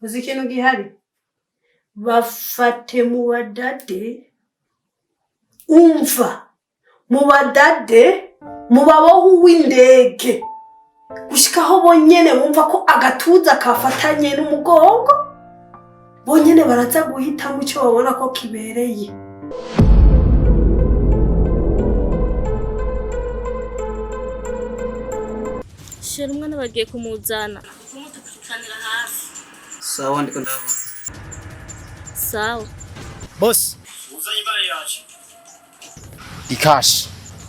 uzi ikintu gihari bafate mu badade umva mu badade mu babohu w'indege gushikaho bonyene bumva ko agatuza kafatanye n'umugongo bonyene baraza guhitamo icyo babona ko kibereye. Shira umwana bagiye kumuzana umutukukanira hafi. Sawa ndiko ndabona. Sawa Boss uzanye imari yaje ikashi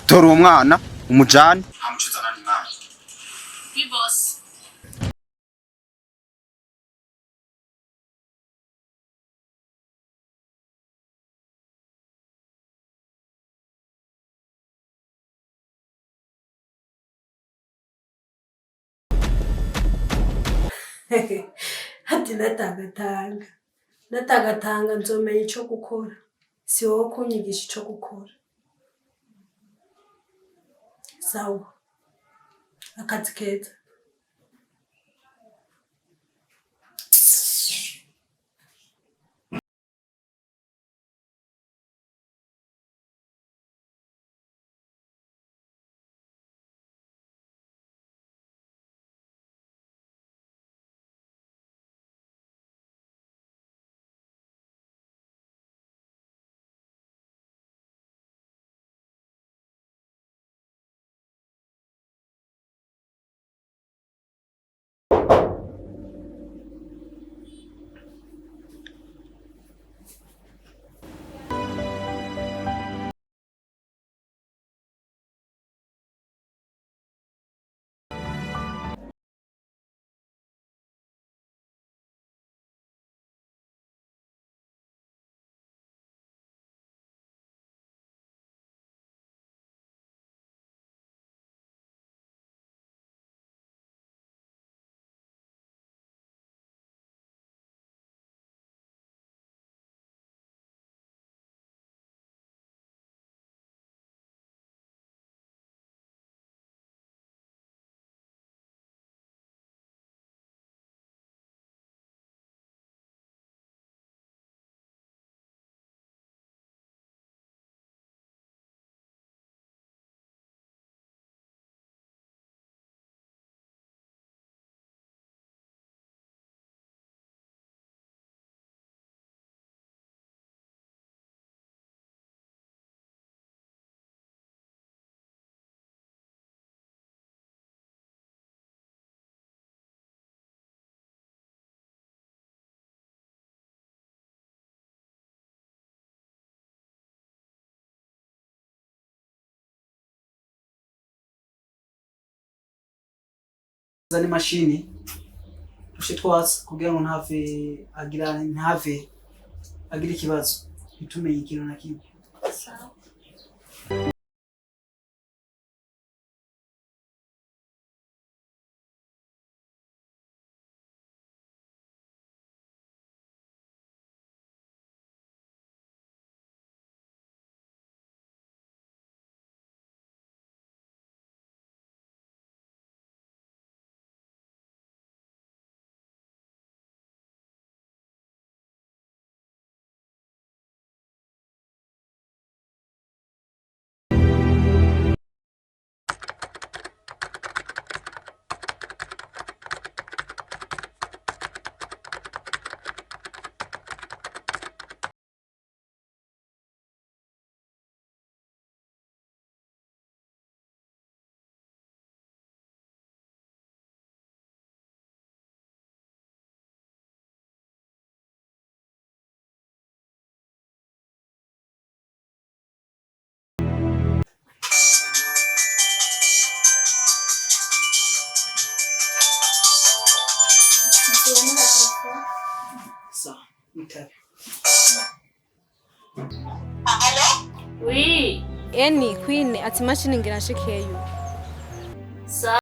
tora uwo mwana umujane hamucuzana n'imari bi boss. Hati natagatanga nzomenya icyo gukora si wowe kunyigisha icyo gukora. Sawa akazi keza. zane mashini tushitwatsa kugira ngo ntave agira ikibazo bitumenye ikintu na kimwe. Sawa. Sawa mtabi. Hello? Oui. Eni Queen ati mashini ngira shikeyo. Sawa.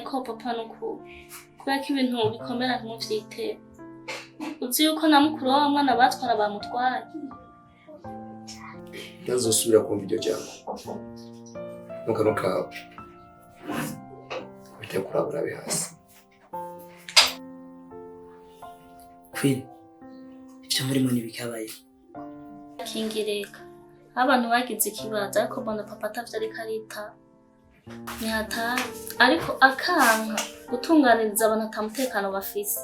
ko papa nuko kubera ko ibintu bikomera ntimuvyitera. Uzi yuko na mukuru wa mwana batwara bamutwaye. Ntazosubira kumva iryo jambo. Mukano kawe. Bitakurabura bihasi. Queen, ibyo murimo ntibikabaye. Kingireka. Abantu bagize ikibazo ariko mbona papa atavyo ariko arita. Nyata ariko akanka gutunganiriza abantu atamutekano bafise.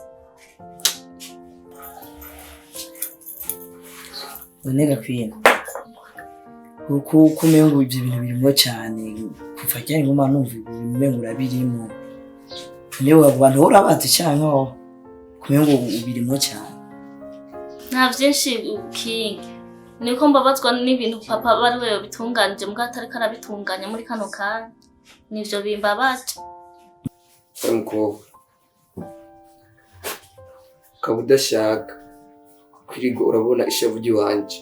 Nonega Queen. Kuko kumengo ibyo bintu birimo cyane. Kuva cyane ngoma numva ibintu mengo urabirimo. Niwe abantu urabazi cyane aho. Kumengo ubirimo cyane. Nta vyinshi King. Niko mbabazwa n'ibintu papa bari we bitunganije mbwa atari karabitunganya muri kano kanya. Nivyo bimbabaje. Mukobwa. Kabudashaka. Kwirigo urabona ishavu ry'iwanje.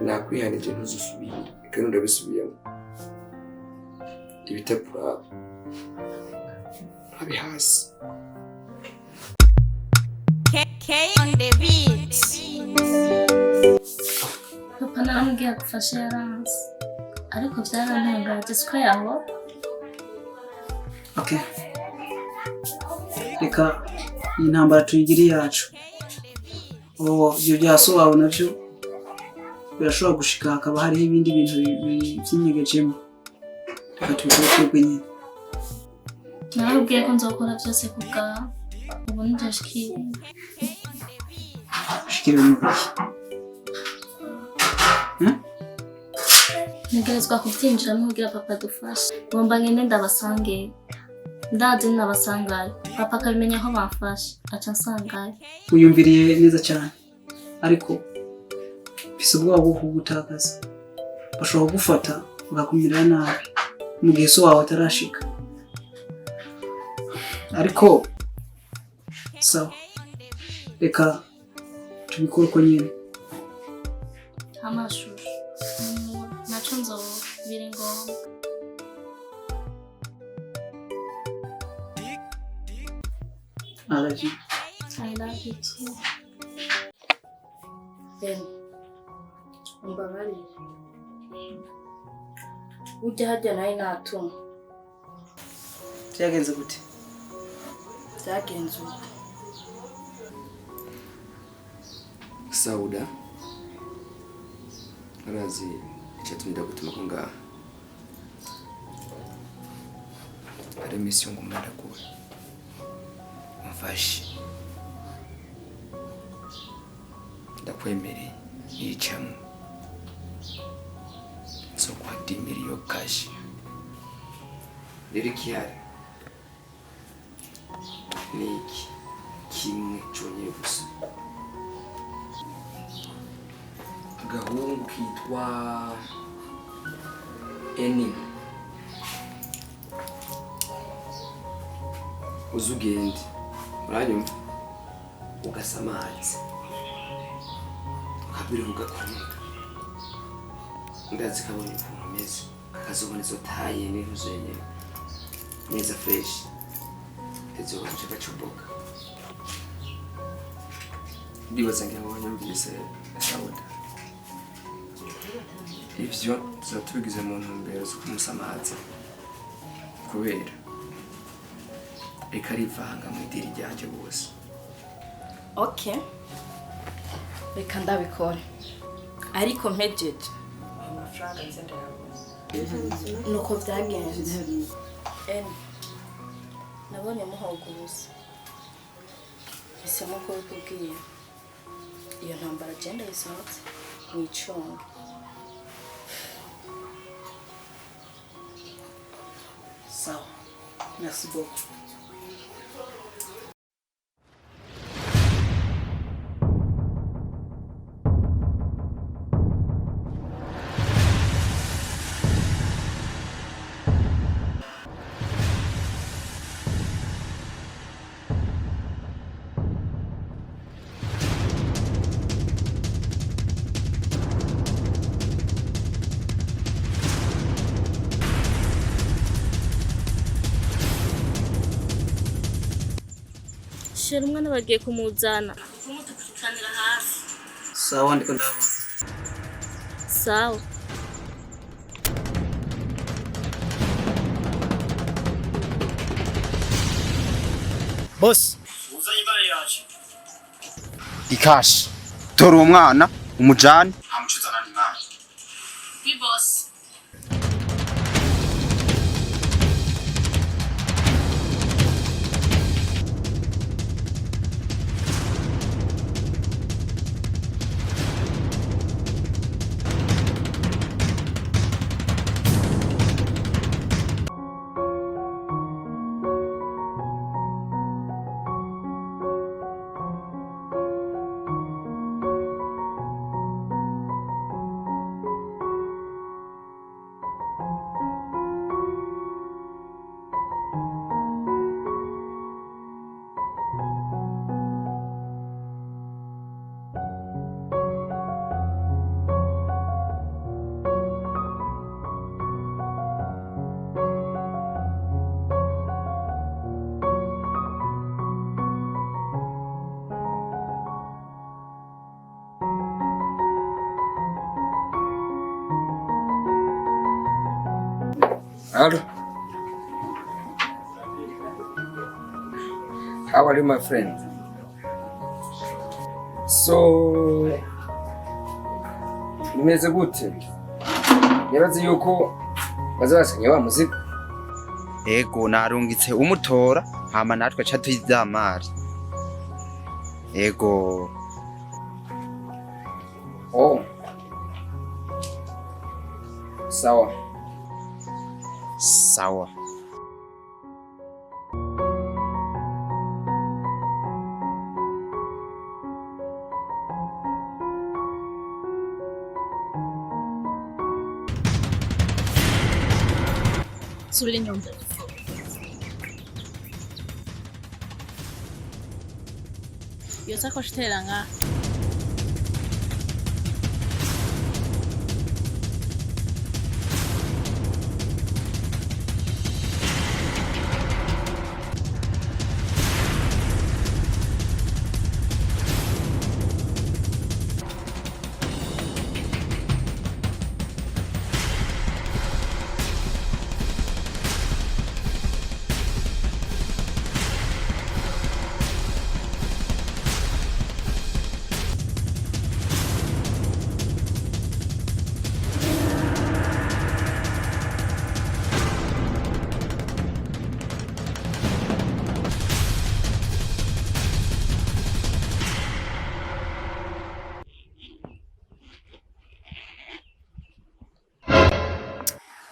Nakwihanije ntuzusubire. Kandi ndabisubiyemo. Ibitapura. Abi hasi. on the beat. Papa naramubwiye gufasha yaranze. Ariko vyarantangaje siko yaho. Okay. Reka intambara tuyigiri yacu. Ibyo byasobawe navyo birashobora gushika hakaba hari ibindi bintu by'inyegejemo. Reka tubikore nyine. Narabwiye ko nzokora byose kubwa ubu ndashikira. Shikira n'iki? Ntegerezwa kubyinjiramo kugira papa dufashe. Ngomba ngende ndabasange. Ndazi nabasangaye. Papa akabimenya aho bamfashe. Aca nsangaye. Uyumviriye neza cyane. Ariko bise ubwoba bwo kugutakaza. Bashobora kugufata bakakumirira nabi mu gihe so wawe atarashika. Ariko sawa. Reka tubikore uko nyine. Amashusho. Naco nzobira ngombwa. I love you. I love you too. Mbabarire. Ujya hajya nawe natuma. Byagenze gute? Byagenze uko. Sauda. Arazi icyatumye ndagutuma ko ngaha. Hari mission ngomba ndakora. Mfashe. Ndakwemereye yicamo. So kwadimira iyo kashi. Lirikiare. Niki kimwe cyonye gusa. Agahungu kitwa Eni. Uzugende uranyumva ugasamazi ukabwira ugakunda ndazi kabonye ukuntu meze akazobona izo taye n'uzenye neza fresh tezo nshaka chuboka ndibaza ngira ngo nyumvise Sauda ivyo tuzatubigize mu ntumbero zo kumusamaza kubera ikarivanga mu idiri ryaje bose. Okay. Reka ndabikora. Ariko mpejeje. Amafaranga nzenda yawe. Nuko byagenze. Nabonye muhaguruza. Bisemo ko bikubwiye. Iyo ntambara agenda yisohotse mu icunga. Sawa. Merci beaucoup. shera umwana bagiye kumuzana kumutukukanira hafi. Sawa ndiko ndabona. Sawa. Boss, uzanye imari yacu ikashi. Tora uwo mwana umujane. hamucuzana n'imari Bi boss. Hello. How are you, my friend? So, nimeze gute? Nibaze yuko bazabasanye wa muzigo. Ego narungitse umutora hama natwe aca tuyivyamari. Ego. Oh. Sawa. Sawa. Subira inyuma. Iyo sakoshi itera ngaha.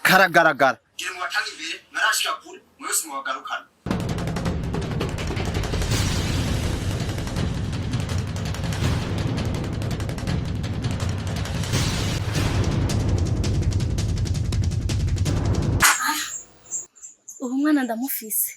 Karagaragara. gira mu batanga imbere narashika kure mwese mubagarukana Ubu mwana ndamufise.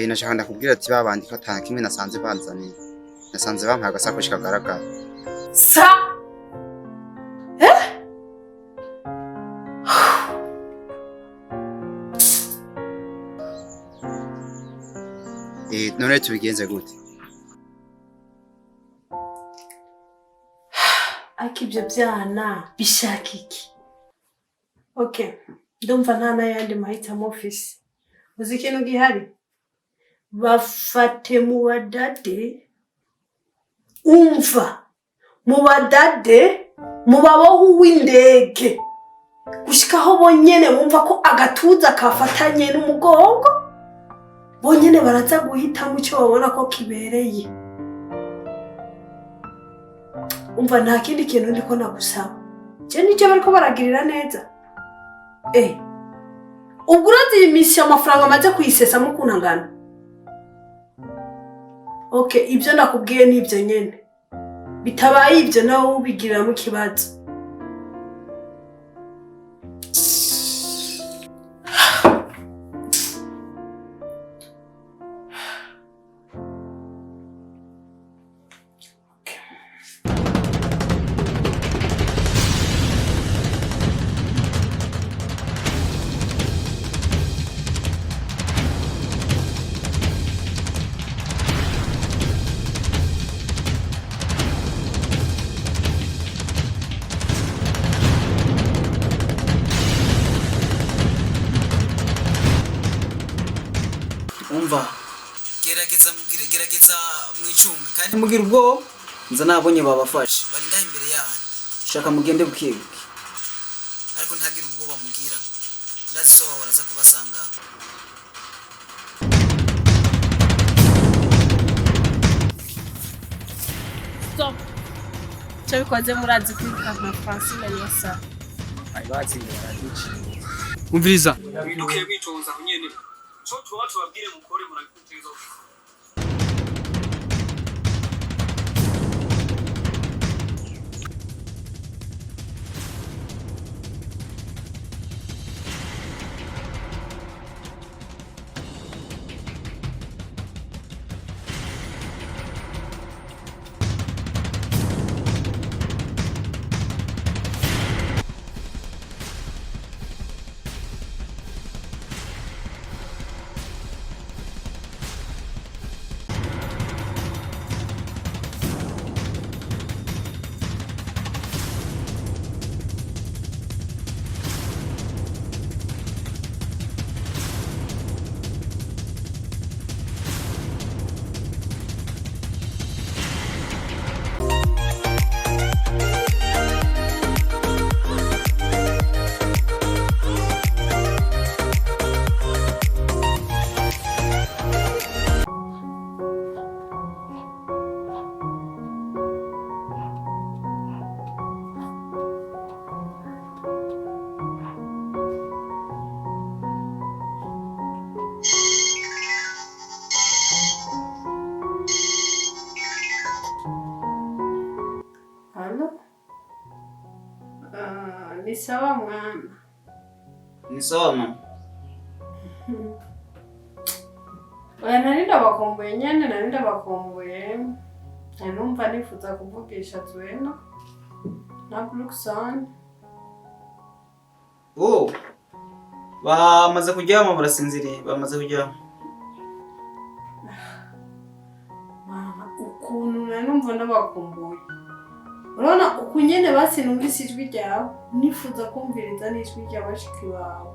Nashaka ndakubwira ati babandi ko atana kimwe nasanze banzaniye. Nasanze bampaye agasakoshi kagaragara. Sa? Eh? none tubigenze gute? Ariko ibyo byana bishaka iki? Okay, ndumva nta n'ayandi mahitamo ofisi. Uzi ikintu gihari? Bafate mu badade, umva, mu badade, mu babohu w'indege, gushikaho bonyene bumva ko agatuza kafatanye n'umugongo, bonyene baraza guhitamo icyo babona ko kibereye. Umva nta kindi kintu ndiko nagusaba. Je nicyo bariko baragirira neza. Ubwo urazi imisi amafaranga amaze kuyisesamo ukuntu angana. Okay, ibyo nakubwiye ni ibyo nyene. Bitabaye ibyo nawe ubigiriramo ikibazo. Umva, gerageza mwicunga kandi mugira ubwo nza nabonye babafashe bari ngaho imbere yanyu. Shaka mugende bukebuke ariko ntagira ubwoba mugira, ndazi so baraza kubasanga. Stop. Cyo bikoze murazi kwiruka na Francine Yosa. Ai batsinze baragici. Umviriza. Bindukiye kwitonza kunyene. Cyo tuba tubabwire mukore murabikutezo. Ni sawa mwana. Ni sawa mama. Narinda bakomboye nyene, narinda bakomboye. Numva nifuza kuvugisha Twena na Brookside. Oh. Bamaze kuryama barasinziriye, bamaze kuryama. Mama, ukuntu nanumva ndabakomboye. Urabona uku nyene basi numvise ijwi ryawe, nifuza kumviriza n'ijwi rya bashiki bawe.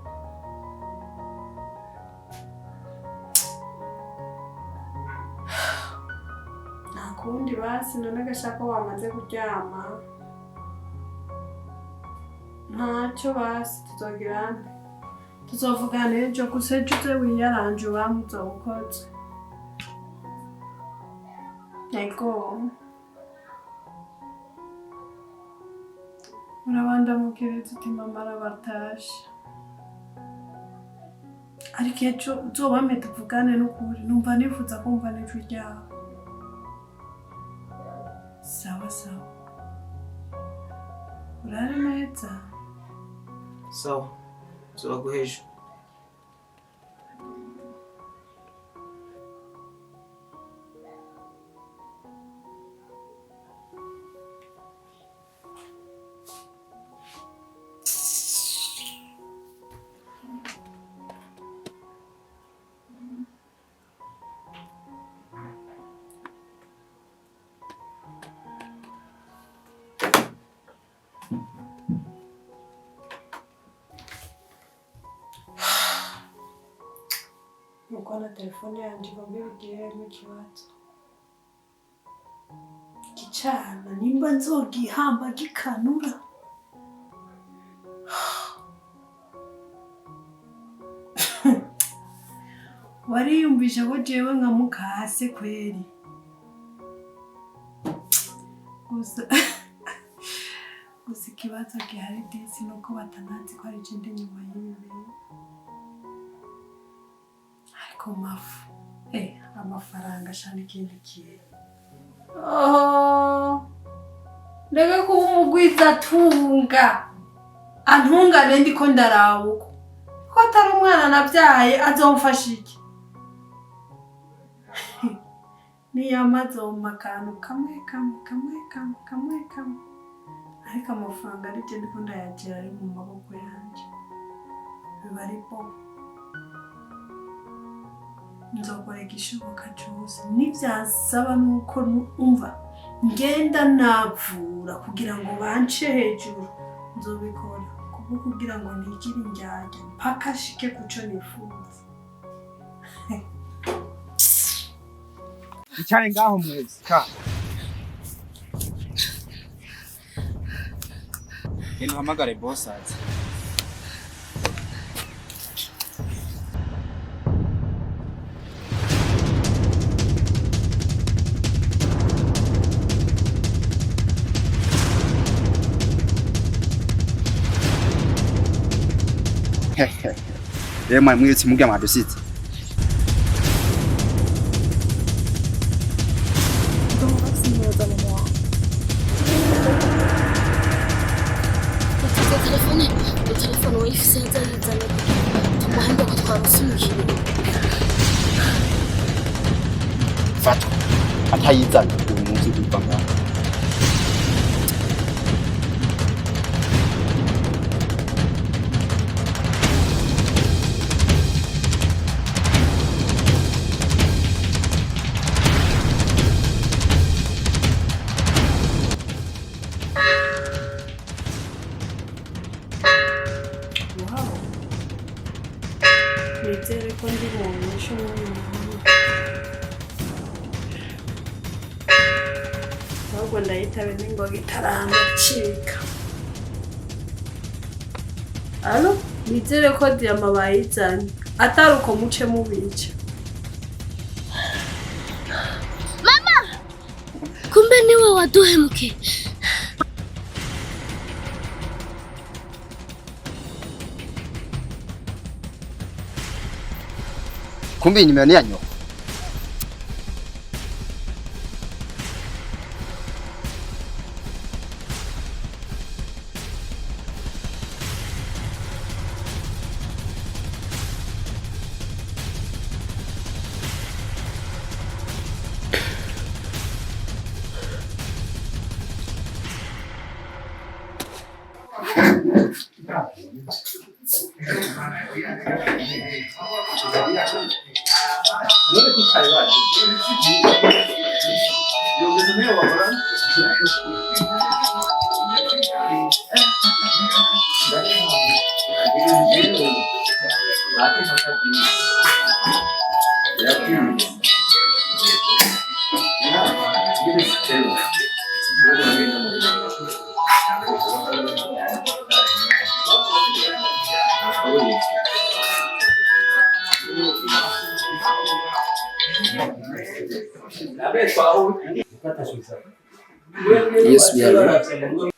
Nakundi basi none gashaka wamaze kuryama. Ntacyo basi tuzogirana. Tuzovugana ejo gusa ejo uze wiyaranje ubamuza ukoze. Ego. Urabandamukiriza uti mama arabatashe. Ariko ejo uzobame tuvugane n'ukuri, numva nifuza kumva n'ijwi ryawe. Sawa sawa. Urare neza. Sawa. Tuzaguheje. ko na telefone yanjye bamubigiremo ikibazo gicana nimba nzogihamba gikanura wariyumvisha ko jewe nka mukase kweri gusa ikibazo gihari disi nuko batanazi ko ari ikindi nyuma y'ibi bintu ariko mafu amafaranga ashana ikindi kintu ndege kuba umugwiza atunga antungane ndiko ndarabuka ko atari umwana nabyaye azomfasha iki niyamazoma akantu kamwe ariko amafaranga ari cyo ndiko ndayagira ari mu maboko yanjye biba ari bo nzokora igishoboka cyose n'ibyasaba nuko umva ngenda navura kugira ngo bance hejuru nzobikora kuko kugira ngo ntigire indyarya mpaka shike kuco nifuza Icyane ngaho mwezi ka. Ino hamagare boss ati. Rero mwitsi mugira amadusitse. telefone wayifise yazayizana tumuhembe ko twamusumije Fatwa atayizana uyu munsi kuva ngaho. Nizere ko ndi bumishe umuntu ahubwo ndayitabe n'ingoga itarandacika. Alo nizere ko diyama bayizanye atari uko muce mubica. Mama kumbe niwe waduhemuke. Kumbe nimero ni yanyu. Yes, we are.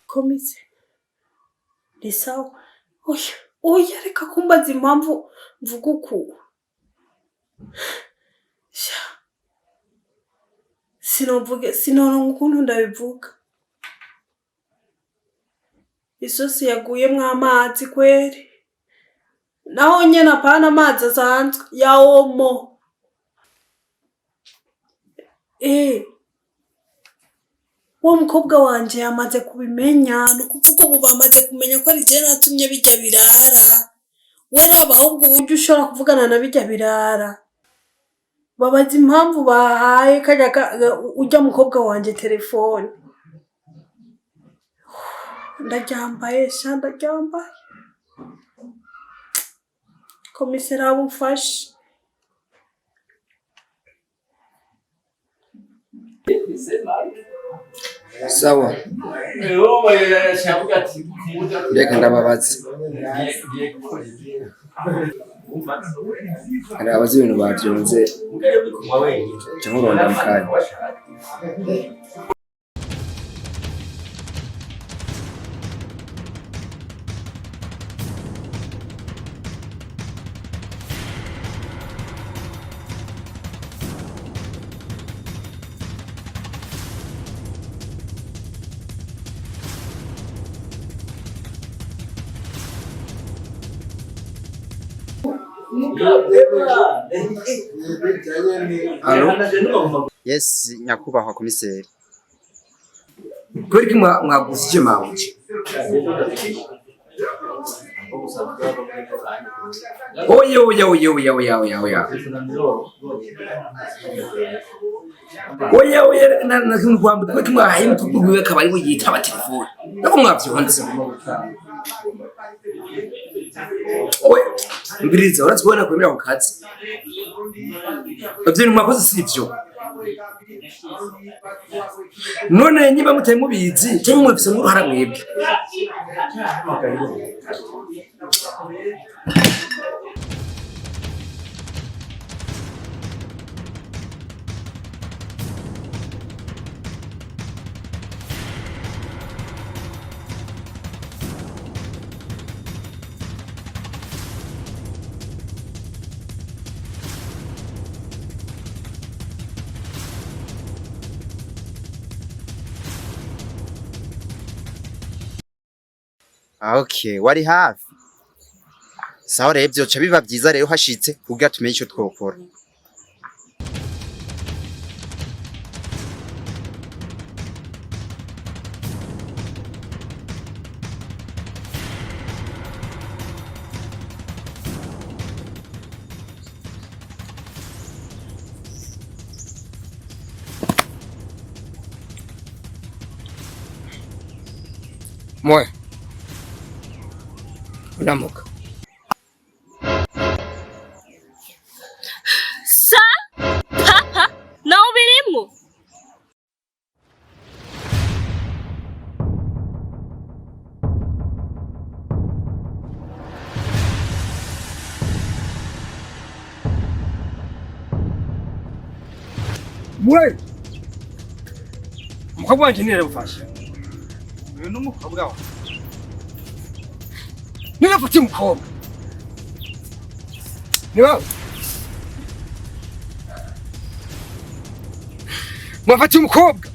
Komise ni sawa. Oya reka kumbaza impamvu mvuga uku. Sinoronka ukuntu ndabivuga. Isosi yaguyemwo amazi kweri. Naho nyene apana amazi asanzwe ya omo. Wa mukobwa wanje yamaze kubimenya nukuvuga ubu bamaze kumenya ko ari je natumye bijya birara. We raba ahubwo uburyo ushobora kuvugana na bijya birara. Babaza impamvu bahaye kajya ujya mukobwa wanje telefone. Ndaryambaye. Komisera bufashe. Sawa. Reka ndababaza. Arabaza ibintu bavyonze. Cyangwa uronda mukanya. Allo? Yes, nyakubahwa komiseri. Kweli mwagusije mawuji. Oya. Oya na kwamba kweki mwahimu kubuwe kabari buyitaba telefone. Nako mwavyonze. Oya, mbiriza urazibona kwemera kukazi. Ibyo mwakoze sivyo. None niba mutari mubizi cyangwa mwafise nk'uruhara mwebwe. Okay, wari hafi. Sawa rero byoca biba byiza rero hashitse kugira tumenye icyo twokora. Moya. Unamuka. Sa? Papa? Não virimo. Moya. Umukobwa wanje nire gufasha. Uyu numukobwa wa. Nigafata umukobwa. Niba mwafata umukobwa.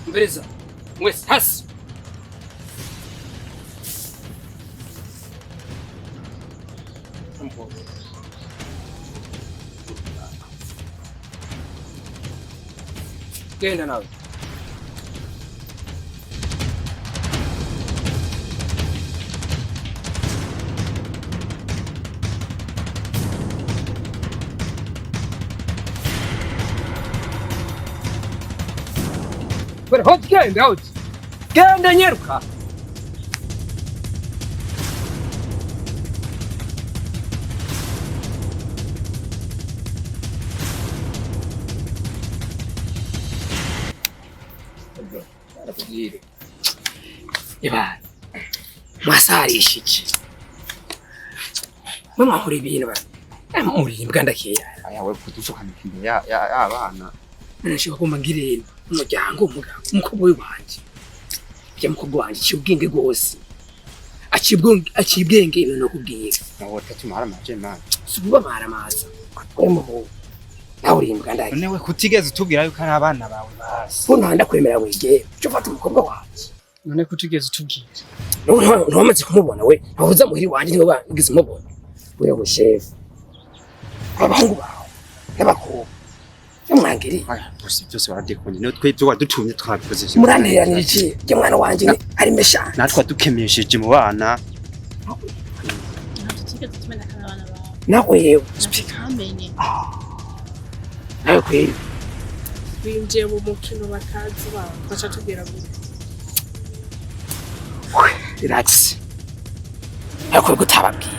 Mberiza. Mwese hasi. Genda nawe. Hadi genda hadi. Genda nyeruka. Iba mwasarishije mama kuri ibintu ba muri imbwa ndakeya Ayawe kutushuka imbere ya abana. nashaka ko mbangirira umuryango umukobwa wanje bya mukobwa wanje cyubwenge gose acibwenge no kubwira Nawe tatumara maje man. sububa maramaza kwemo nawe uri imbwa ndakeya None we kutigeze utubwira yuko ari abana bawe basi. ko ntanda kwemera wege cyo fata umukobwa wanje None kutigeze utubwira. Ntumaze kumubona we ntuza muhiri wanje niwe bagize umubona wewe chef abahungu bawe n'abakobwa n'umwangiri Aya, byose waradekonye. No twebwe wadutumye twabikoze. muranteranira iki je mwana wanje ari mesha Natwa dukemesheje mu bana. Ntabwo tigeze tumenya ko ari abana bawe. nawe yewe Ntamenye. nawe kweli binjiye mu mukino batazi babo baca tubwira gute relax ariko gutababwiye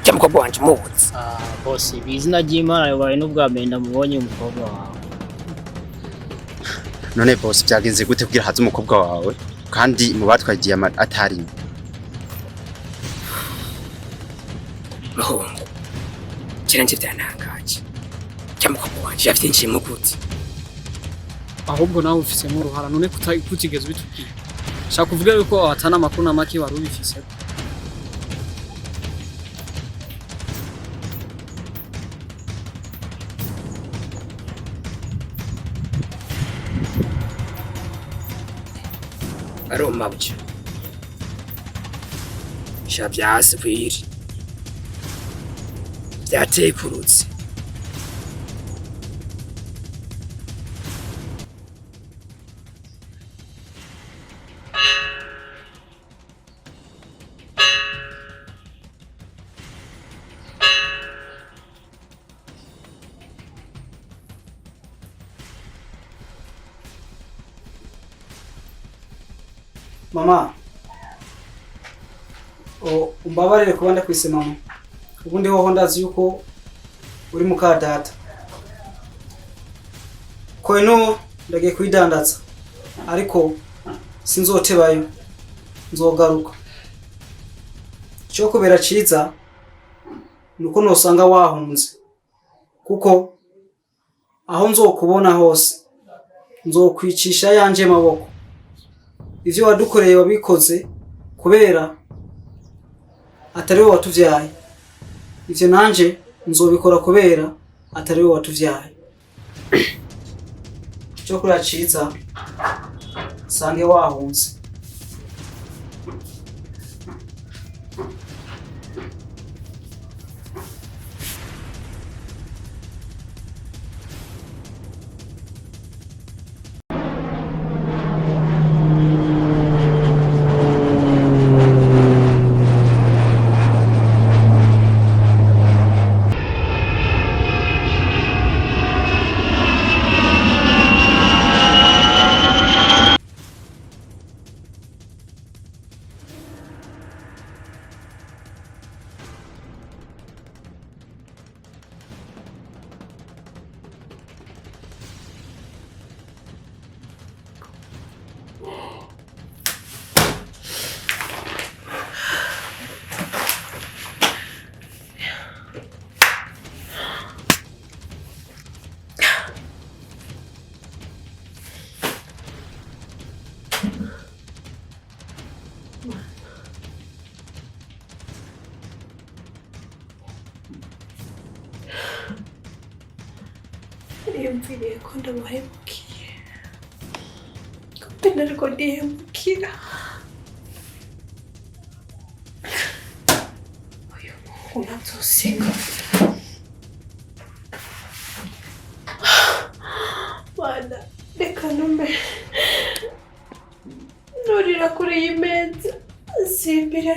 cyo mukobwa wanje mubuze bose bizina ry'Imana yabaye n'ubwa mbere ndamubonye umukobwa wawe. None boss byagenze gute kugira haze umukobwa wawe kandi mu batwagiye atari muhungu kiranje byanangaje cyo mukobwa wanje yavyinjiye mu gute Ahubwo nawe ufisemo uruhara none kutigeze bitubwira. Shaka kuvuga yuko atana amakuru na make wari ubifise. Aroma buce shabyase kwiri byatekurutse Mama, umbabarire kuba ndakwise mama. Ubundi hoho ndazi yuko uri muka data. Ko ino ndagiye kwidandaza. Ariko sinzotebayo. Nzogaruka. Cyo kubera ciza nuko nosanga wahunze. Kuko aho nzokubona hose nzokwicisha yanje maboko. Ivyo wadukoreye wabikoze kubera atari we watuvyaye. Ivyo nanje nzobikora kubera atari we watuvyaye. Cyo kuri aciza sange wahunze. Yumviriye ko ndamuhemukiye. Kopena ariko ndihemukira. Uyu muhungu ntazosiga. Bana, reka nume. Nurira kuri iyi meza. Simbire